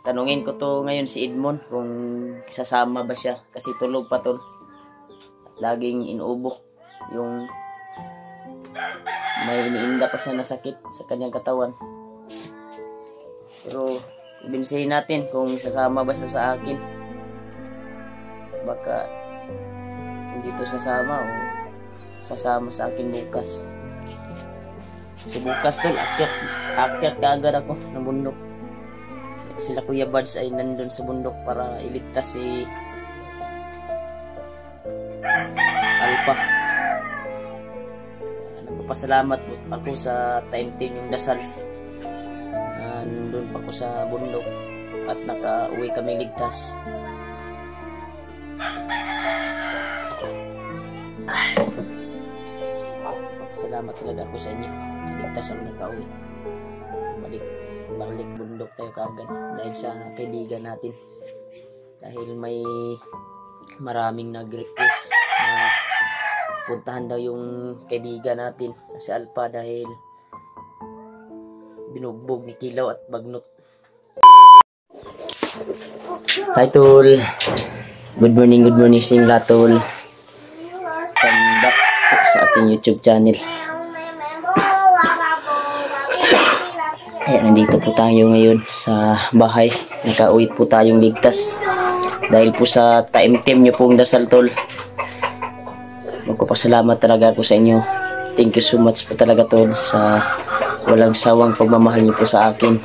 Tanungin ko to ngayon si Edmond kung sasama ba siya kasi tulog pa tol. Laging inuubok yung may iniinda pa siya na sakit sa kanyang katawan. Pero ibinsihin natin kung sasama ba siya sa akin. Baka hindi to sasama o sasama sa akin bukas. Kasi bukas tol, akyat kaagad ako ng bundok. Sila Kuya Buds ay nandun sa bundok para iligtas si Alpha. Nagpapasalamat po ako sa time-team yung dasal. Nandun pa ako sa bundok at nakauwi kami ligtas. Salamat talaga ako sa inyo. Ligtas ako nakauwi. Balik bundok tayo kaagad dahil sa kaibigan natin. Dahil may maraming nag-request na puntahan daw yung kaibigan natin si Alpha dahil binugbog ni Kilaw at Bagnot. Hi tol. Good morning sa inyo lahat tol. Welcome back sa ating YouTube channel. Ayan, nandito po tayo ngayon sa bahay. Nakauwi po tayong ligtas. Dahil po sa time-team nyo pong dasal tol. Magpapasalamat talaga ako sa inyo. Thank you so much po talaga tol sa walang sawang pagmamahal nyo po sa akin.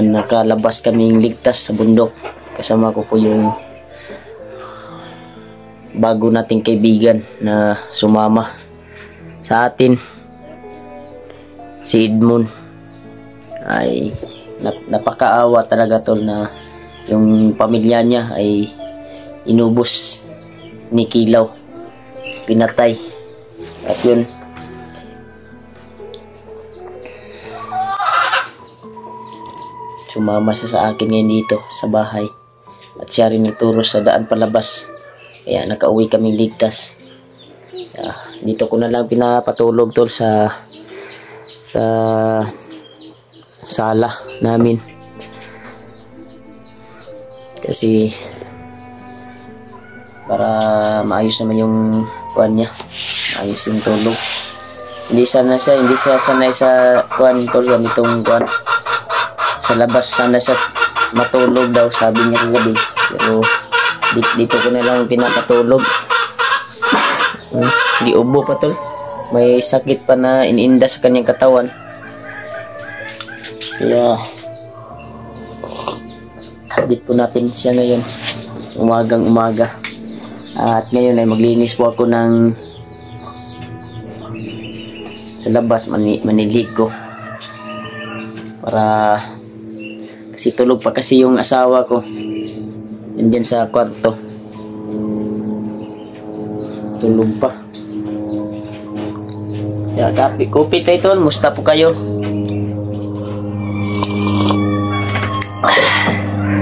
Nakalabas kaming ligtas sa bundok. Kasama ko po yung bago nating kaibigan na sumama sa atin. Si Edmond ay napakaawa talaga tol na yung pamilya niya ay inubos ni Kilaw, pinatay. At yun, sumama siya sa akin ngayon dito sa bahay at siya rin nagturo sa daan palabas, kaya nakauwi kaming ligtas. Dito ko na lang pinapatulog tol sa sala namin kasi para maayos naman yung kuwan niya, maayos yung tulog. Hindi siya sanay sa kuwan tol, ganitong kuwan sa labas. Sana siya matulog daw, sabi niya kagabi, pero dito ko na lang pinapatulog. Di ubo pa tol, may sakit pa na ininda sa kanyang katawan. Kaya habit po natin siya ngayon umagang umaga. At ngayon ay maglinis po ako ng sa labas, maniligo para kasi tulog pa kasi yung asawa ko nandiyan sa kwarto, tulog pa. Kopi tayo tol, musta po kayo?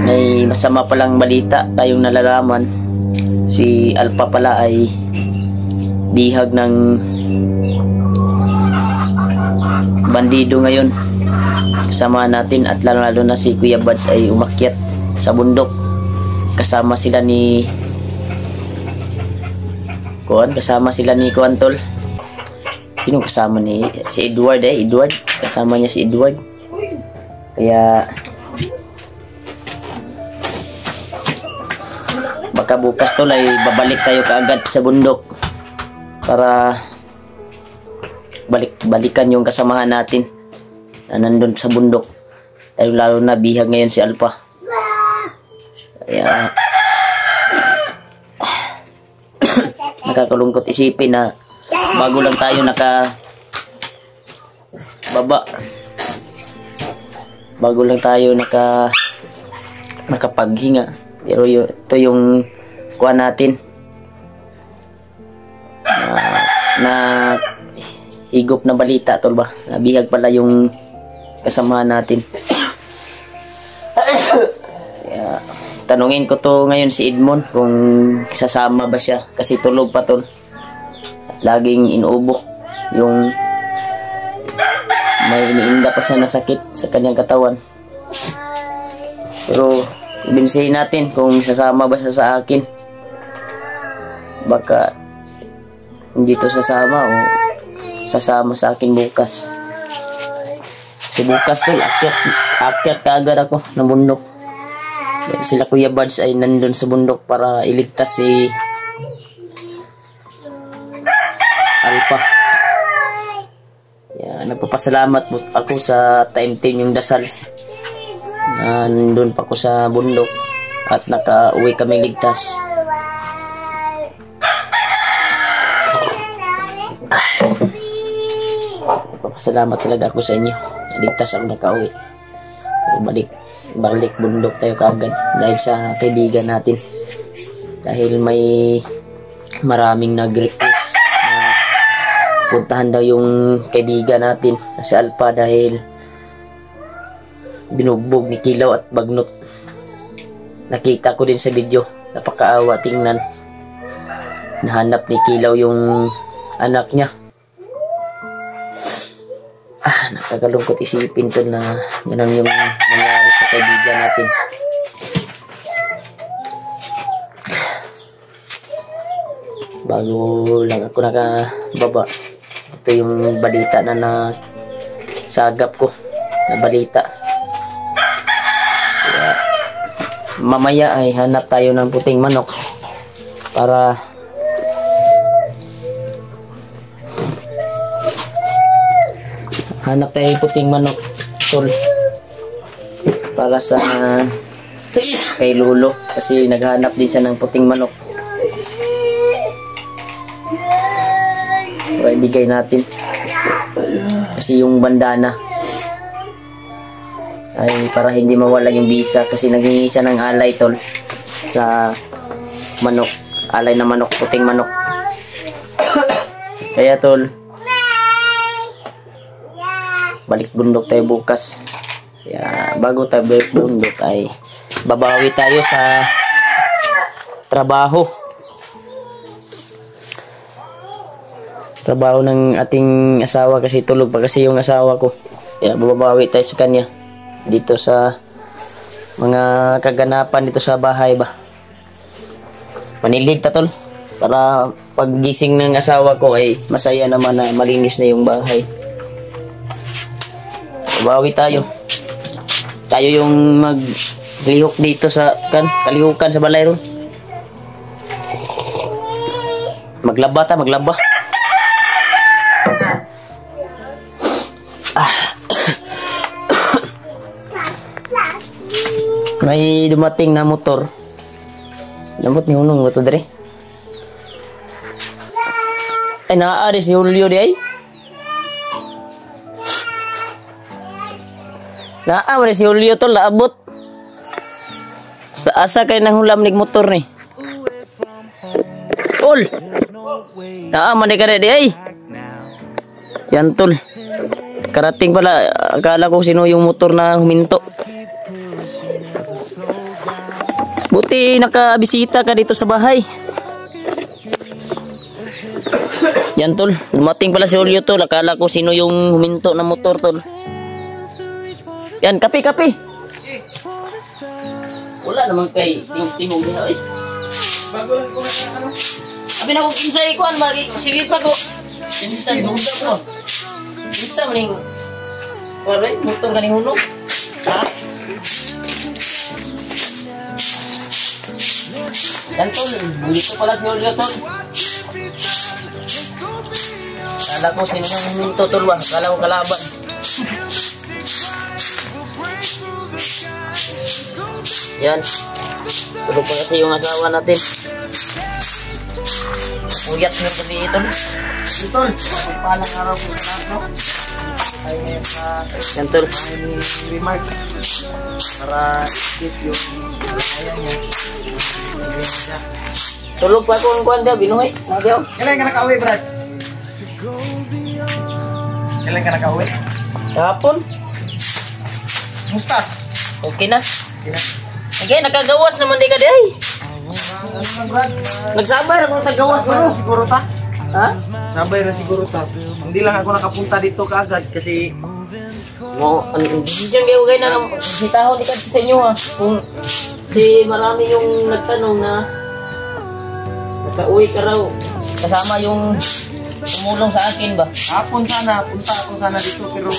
May masama palang balita tayong nalalaman. Si Alpha pala ay bihag ng bandido ngayon. Kasama natin at lalo na si Kuya Buds ay umakyat sa bundok. Kasama sila ni Kuan tol. Sino kasama ni si Edward Edward, kasama niya si Edward. Kaya baka bukas tol ay babalik tayo kaagad sa bundok para balikan yung kasamahan natin na nandun sa bundok. Lalo na bihag ngayon si Alpha. Kaya nakakalungkot isipin na bago lang tayo nakapaghinga, pero ito yung kuha natin na higop na balita tol ba, nabihag pala yung kasama natin. Kaya tanungin ko to ngayon si Edmond kung sasama ba siya kasi tulog pa tol. Laging inuubok yung may iniinda pa siya na sakit sa kanyang katawan. Pero ibinsihin natin kung sasama ba siya sa akin. Baka hindi to sasama o sasama sa akin bukas. Kasi bukas tol, akyat kaagad ako ng bundok. Sila Kuya Buds ay nandun sa bundok para iligtas si Alpha. Nagpapasalamat ako sa time team yung dasal. Nandun pa ako sa bundok at nakauwi kami ligtas. Nagpapasalamat talaga ako sa inyo. Ligtas ako nakauwi. Balik bundok tayo kaagad dahil sa kaibigan natin. Dahil may maraming nag-request na puntahan daw yung kaibigan natin na si Alpha dahil binugbog ni Kilaw at Bagnot. Nakita ko din sa video, napakaawa tingnan. Nahanap ni Kilaw yung anak niya. Nakakalungkot isipin to na gano'n yung nangyari sa kaibigan natin. Bago lang ako nakababa, ito yung balita na nasagap ko na balita. Kaya, mamaya ay hanap tayo ng puting manok para hanap tayo puting manok tol para sa kay Lolo kasi naghanap din siya ng puting manok para ibigay natin kasi yung bandana ay para hindi mawala yung visa kasi naghingi siya ng alay tol sa manok, alay na manok, puting manok. Kaya tol, balik bundok tayo bukas. Kaya bago tayo balik bundok ay babawi tayo sa trabaho ng ating asawa kasi tulog pa kasi yung asawa ko. Kaya babawi tayo sa kanya dito sa mga kaganapan dito sa bahay ba. Manilig ta tol para paggising ng asawa ko ay masaya naman na malinis na yung bahay. Bawi tayo. Tayo yung maglihok dito sa kalihukan sa balay ron. Maglaba. May dumating na motor. Lambot ni Hunong ito dere. Ay naaari si Julio di ay. Naamre si Julio tol laabot. Sa asa kay nang hulam nig motor ni. Tol. Man di kada di ay. Yan tol. Karating pala akala ko sino yung motor na huminto. Buti nakabisita ka dito sa bahay. Yan tol. Dumating pala si Julio tol. Akala ko sino yung huminto na motor tol. Yan, kape. Wala naman kay tingog na eh. Bago lang ko na ano. Abi na kong kinsay ko, silip ako. Kinsan, motor ko. Kinsan maning waray, motor ka ni Hunong. Ha? Yan tol, dito pala si Julio tol. Kala ko sino yung huminto tol ba? Kala ko kalaban. Yan. Tulog pa kasi yung asawa natin. Uyat yung gabi ito. Ito. Palang araw po sa lahat, no? Ay ngayon sa... Yan, tol. Remark. Para skip yung... Ayan niya. Tulog pa kung kuhan daw. Binuhay. Kailan ka nakauwi, Brad? Kailan ka nakauwi? Kahapon. Musta? Okay na. Okay, nakagawas naman di ka di ay. Nagsabay ako tagawas mo. Siguro ta? Ha? Sabay ra siguro ta. Hindi lang ako nakapunta dito kaagad kasi Mo, decision kayo kayo na bisitaho ni sa inyo ha. Kung si marami yung nagtanong na nagka-uwi ka raw kasama yung tumulong sa akin ba? Hapon sana, punta ako sana dito pero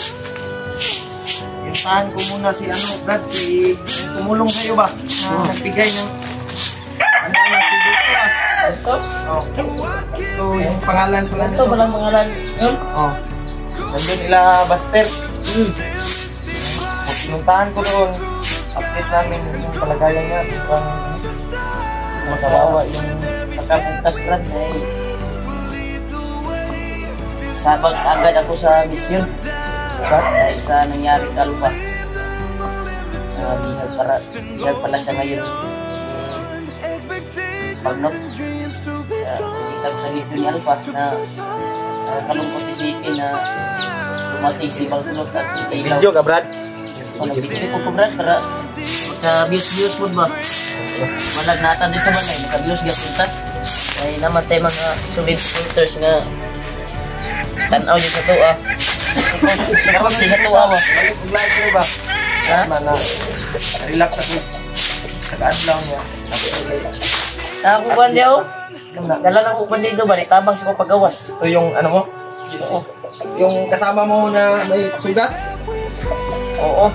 intahan ko muna si Brad, si tumulong sa'yo ba? Na nagbigay ng si dito Ito? Oh. Ito yung pangalan ko lang Ito ba lang pangalan? Yun? Oh. Nandun nila Buster. Pinuntahan ko doon. Update namin yung palagayan niya. Parang makawawa yung Pagkapuntas Brad ay sabag agad ako sa misyon. Bas, dahil sa nangyari kalpa. Bihag pala siya ngayon. Pagnok. Nakita ko sa video ni Alpha na kalungkot isipin na dumating si Baltunot at si Kailaw. video ka, Brad? Nag-video ko Brad para magka-views mo ba? Malag natan din sa balay, magka-views gapunta. Ay naman tayo mga solid supporters nga tanaw din sa tuwa. Support din sa tuwa ba? Mag-live ko ba? Ha? Relax ako. Nag-adlaw niya. Nakakukuhan niya oh. Dala na kukuhan dito ba? Tabang sa pagawas. Ito yung ano mo? Yung kasama mo na may sugat? Oo.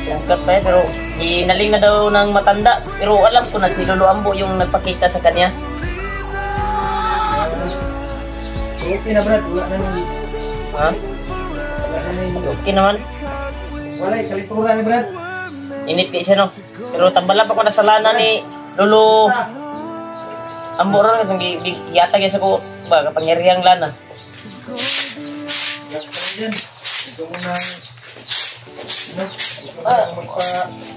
Sungkat pa pero inaling na daw ng matanda. Pero alam ko na si Lolo Ambo yung nagpakita sa kanya. Okay na, Brad. Wala na nung... Ha? Okay naman. Wala, kalituran ni Brad. Init ka siya no. Pero tambala pa ko nasalanan ni Lolo Ambo ron. Yata kaya sa ko ba kapangyarihang lana. Ito mo na...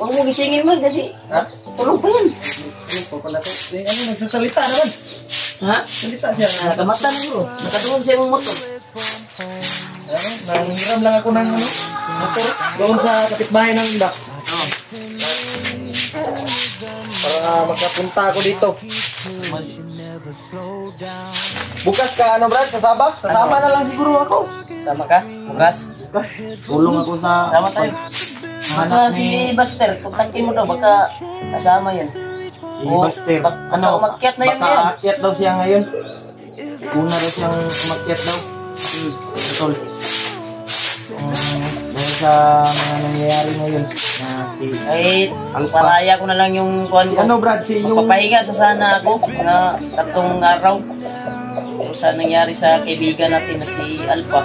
Huwag mo gisingin man kasi tulog pa yan. Nagsasalita naman. Ha? Salita siya. Nakamata na bro. Nakatuon sa iyong motor. Nangiram lang ako ng motor doon sa kapitbahay ng iba. Para makapunta ako dito. Bukas ka Brad, sasabak? Sasama na lang siguro ako. Sama ka? Bukas? Tulong ako sa... Sama tayo. Baka si Buster, kontakin mo daw, baka kasama yan. Si Buster. Baka umakyat na yan baka ngayon. aakyat daw siya ngayon. Una daw siyang umakyat daw. Tol. Dahil sa mga nangyayari ngayon. Na si Ay, Alpha. paraya ko na lang yung kuhan ko. Brad, si yung... Magpapahinga sa sana ako na tatlong araw. Kung sa nangyari sa kaibigan natin na si Alpha.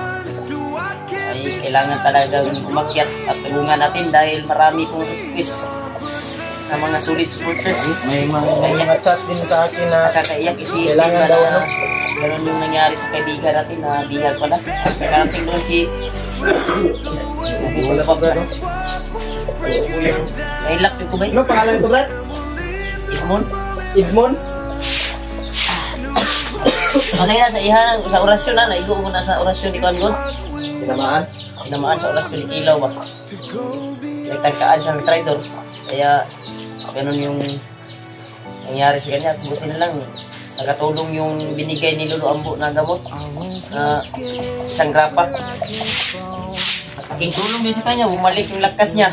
Ay, kailangan talaga umakyat at tulungan natin dahil marami kong request na mga solid supporters. May mga chat din sa akin na Nakakaiyak isipin kailangan na daw ganun yung nangyari sa kaibigan natin na bihag pala. Nakarating doon si wala pa Brad. Nailak yung kubay. Ano pangalan ko Brad? Ismon. Edmond? Ano yun sa ihan sa orasyon na naigo ko na sa orasyon ni Kwangon. Tinamaan? Tinamaan sa orasyon ni Ilaw ba. Nagtagkaan siya ng traitor. Kaya ganun yung nangyari sa kanya. Buti na lang nakatulong yung binigay ni Lolo Ambo na gamot na isang grapa. At aking tulong din sa kanya, bumalik yung lakas niya.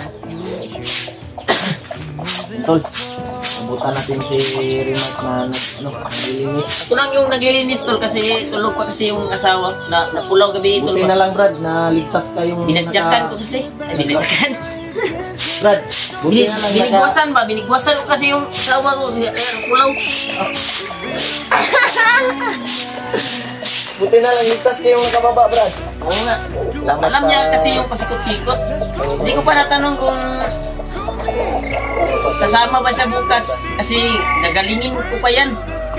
Tol, abutan natin si Rimac na naglilinis. Ito lang yung naglilinis tol kasi tulog pa kasi yung asawa na napulaw gabi tol. Buti na lang Brad, na ligtas ka yung... Binadyakan ko kasi. Ay, binadyakan. Brad, buti na lang Binigwasan ba? Binigwasan ko kasi yung asawa ko. Ay, napulaw. Buti na lang ligtas ka yung nakababa Brad. Oo nga. Alam niya kasi yung pasikot-sikot. Hindi ko pa natanong kung sasama ba siya bukas kasi nagalingin ko pa yan.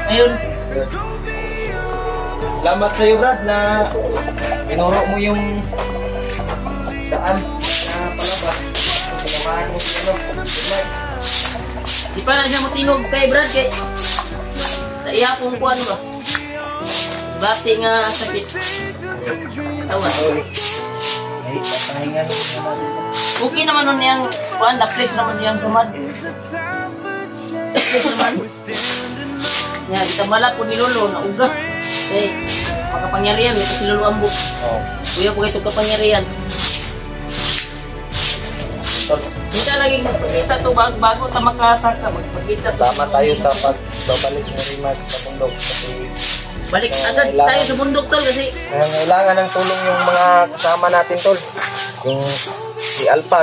Ngayon. Salamat sa'yo Brad na pinuro mo yung daan na palabas. Pinamahan mo sila. Di pa na siya matingog kay Brad kay sa iya kung kuhan ba. Bati nga sakit. Tawa. Ay, papahingan mo naman. Okay naman nun yung kuhan, na-place naman yung samad. Place naman. Yan, kita malap po ni Lolo na uga. Eh, makapangyarihan, ito si Lolo Ambo. Oh. Kuya po ito kapangyarihan. tol. Hindi na lagi magpagkita to bago ta makasaka. Magpagkita Sama tayo sa pagbabalik ng Rimas sa bundok. Kasi balik agad tayo sa bundok tol kasi kailangan ng tulong yung mga kasama natin tol. Yung si Alpha.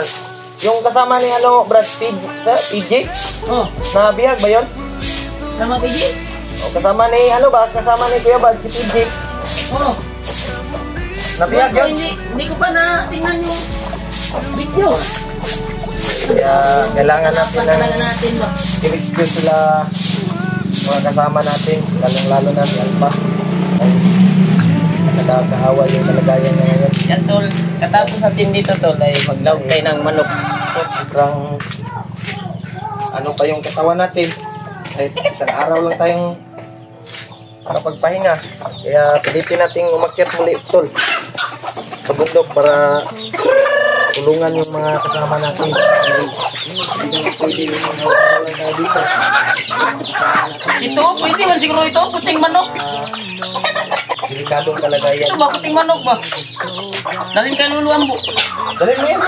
Yung kasama ni Brad PJ? oh, Nabiyag ba yun? sama PJ. O kasama ni kasama ni Kuya Bad si PJ. Oh. Nabiyag yun? Hindi ko pa na tingnan yung video. Kaya kailangan natin Kailangan natin ba? i-rescue sila mga kasama natin, lalong-lalo na si Alpha. Ay, nakakaawa yung kalagayan niya ngayon. Yan tol, katapos natin dito tol ay maglawag tayo ng manok. Sobrang ano pa yung katawan natin. Ay, isang araw lang tayong makapagpahinga. Kaya pilitin nating umakyat muli tol sa bundok para tulungan yung mga kasama natin. Hindi na pwede yung mga dito. Ito, pwede man siguro ito, puting manok. Delikadong kalagayan. Ito ba, puting manok ba? Dalhin ka luluan po. Dali mo yan.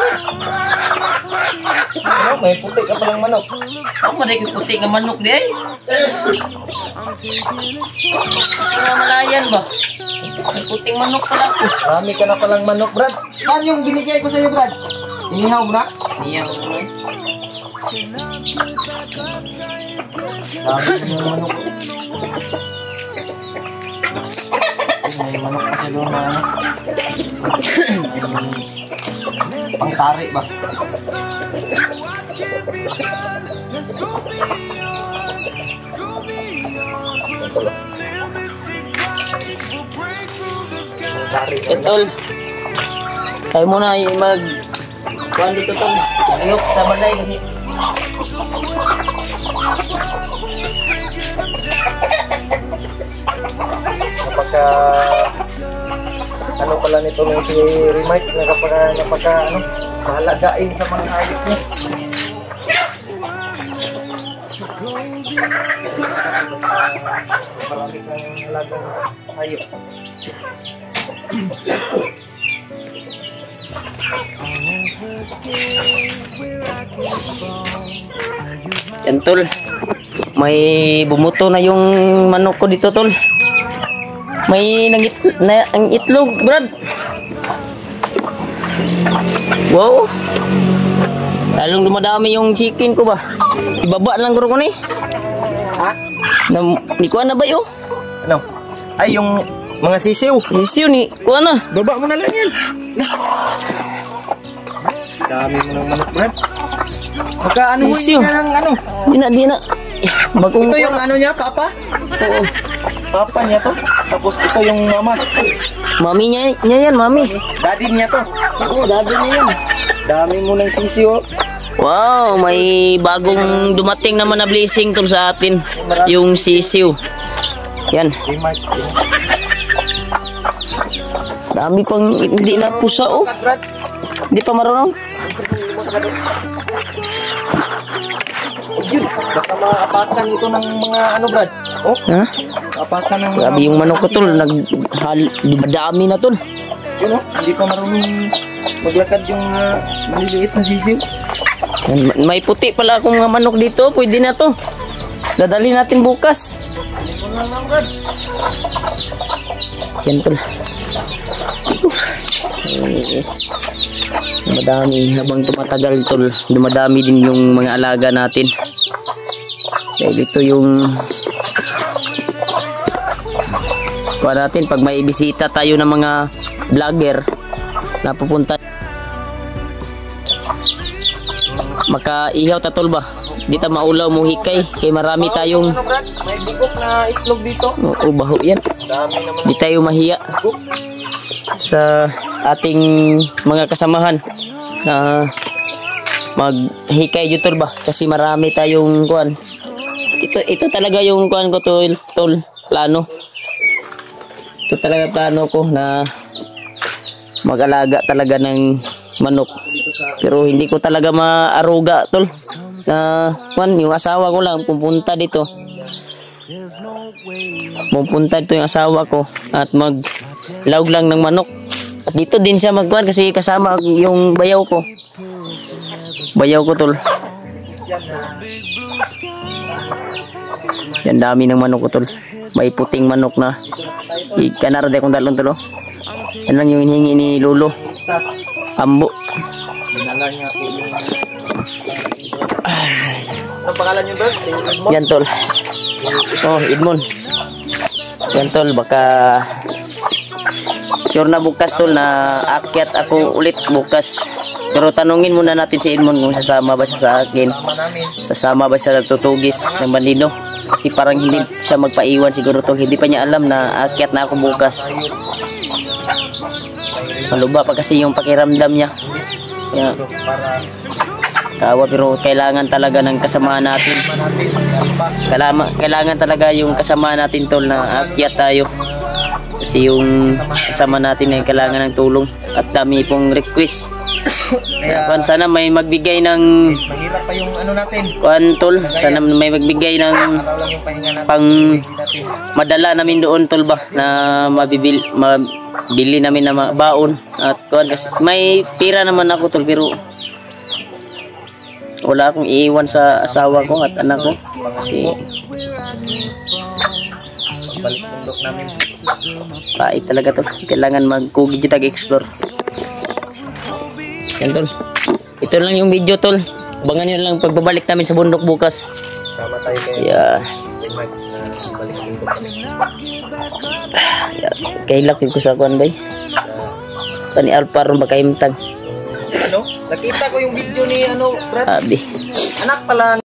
Ano, may puti ka palang manok. Ako maday ko puti nga manok di ay. Mga malayan ba? May puting manok pala ako. Marami ka na palang manok, Brad. Saan yung binigay ko sa iyo, Brad? Inihaw mo na? Niya ko naman. Dami yung manok. May manok kasi doon na ano. Pangtari ba? Tol, tayo muna ay kuhan dito tol. Ayok sa balay kasi. Napaka ano pala nito nung si Remite napaka mahalagain sa mga hayop niya. Marami kang halagang hayop. Yan tol. May bumuto na yung manok ko dito tol. May ang itlog, Brad. Wow. Lalong dumadami yung chicken ko ba? Ibaba lang ko ni. Ha? Ni kuha na ba yun? Ano? Ay, yung mga sisiw. Sisiw ni kuha na. Baba mo na lang yan. Dami mo ng manok, Brad. Magkaano mo Sisiw. yan ng ano? Di na. Bagong Ito yung ano niya, Papa? Oo. Papa niya to. Tapos ito yung mama. Mami niya yan, mami. Daddy niya to. Oo, dami niya yan. Dami mo ng sisiw. Wow, may bagong dumating naman na blessing tol sa atin. Yung sisiw. Yan. Remite. Dami pang hindi na pusa oh. Brad. Hindi pa marunong. Yun, baka maapakan ito ng mga ano, Brad. Oh, Ha? apakan ng Grabe yung manok ko tol. Nagdami na tol. Yun oh, hindi pa marunong maglakad yung maliliit na sisiw. Yan, may puti pala akong mga manok dito. Pwede na to. Dadali natin bukas. Yan tol. Madami habang tumatagal tol, dumadami din yung mga alaga natin. Dahil ito yung kuha natin pag may bisita tayo ng mga vlogger na pupunta makaihaw tatol ba? Di ta maulaw mo hikay kay marami tayong Ano, Brad? May bigok na itlog dito. baho yan. Dami naman. Di tayo mahiya sa ating mga kasamahan na maghikay dito ba kasi marami tayong kuan. Ito talaga yung kuan ko tol plano. Ito talaga plano ko na mag-alaga talaga ng manok. Pero hindi ko talaga maaruga tol. Na kuan yung asawa ko lang pupunta dito. Pupunta dito yung asawa ko at maglawg lang ng manok. At dito din siya magkuhan kasi kasama yung bayaw ko. bayaw ko tol. Yan dami ng manok ko tol. May puting manok na ikanarade kong dalon tol. Yan lang yung hinihingi ni Lolo. Ambo. Dinala niya po yung... Anong pangalan niyo, Bert? Edmond? Yan tol. Oh, Edmond. Yan tol, baka sure na bukas tol na akyat ako ulit bukas. Pero tanungin muna natin si Edmond kung sasama ba siya sa akin. Sama namin. Sasama ba siya sa tutugis ng bandido. Kasi parang hindi siya magpaiwan siguro tol. Hindi pa niya alam na akyat na ako bukas. Maluba pa kasi yung pakiramdam niya. Kaya, kawa pero kailangan talaga ng kasama natin. Kailangan talaga yung kasama natin tol na akyat tayo. Kasi yung kasama natin ay kailangan ng tulong. At dami pong request. Kaya, sana may magbigay ng mahirap pa yung ano natin. Tol, sana may magbigay ng Araw lang yung pahinga natin. pang madala namin doon tol ba na mabili namin na baon at kuan kasi may pira naman ako tol pero wala akong iiwan sa asawa ko at anak ko kasi balik bundok namin. pait talaga tol. Kailangan magkugi dito explore. Yan tol. Ito lang yung video tol. Abangan nyo lang pagbabalik namin sa bundok bukas. Sama tayo kayo. Yeah. Balik bundok kami. Kailak ko sa kuan bay. Kani Alparon ba kaimtang? Ano? Nakita ko yung video ni ano, Brad. Abi. Anak pala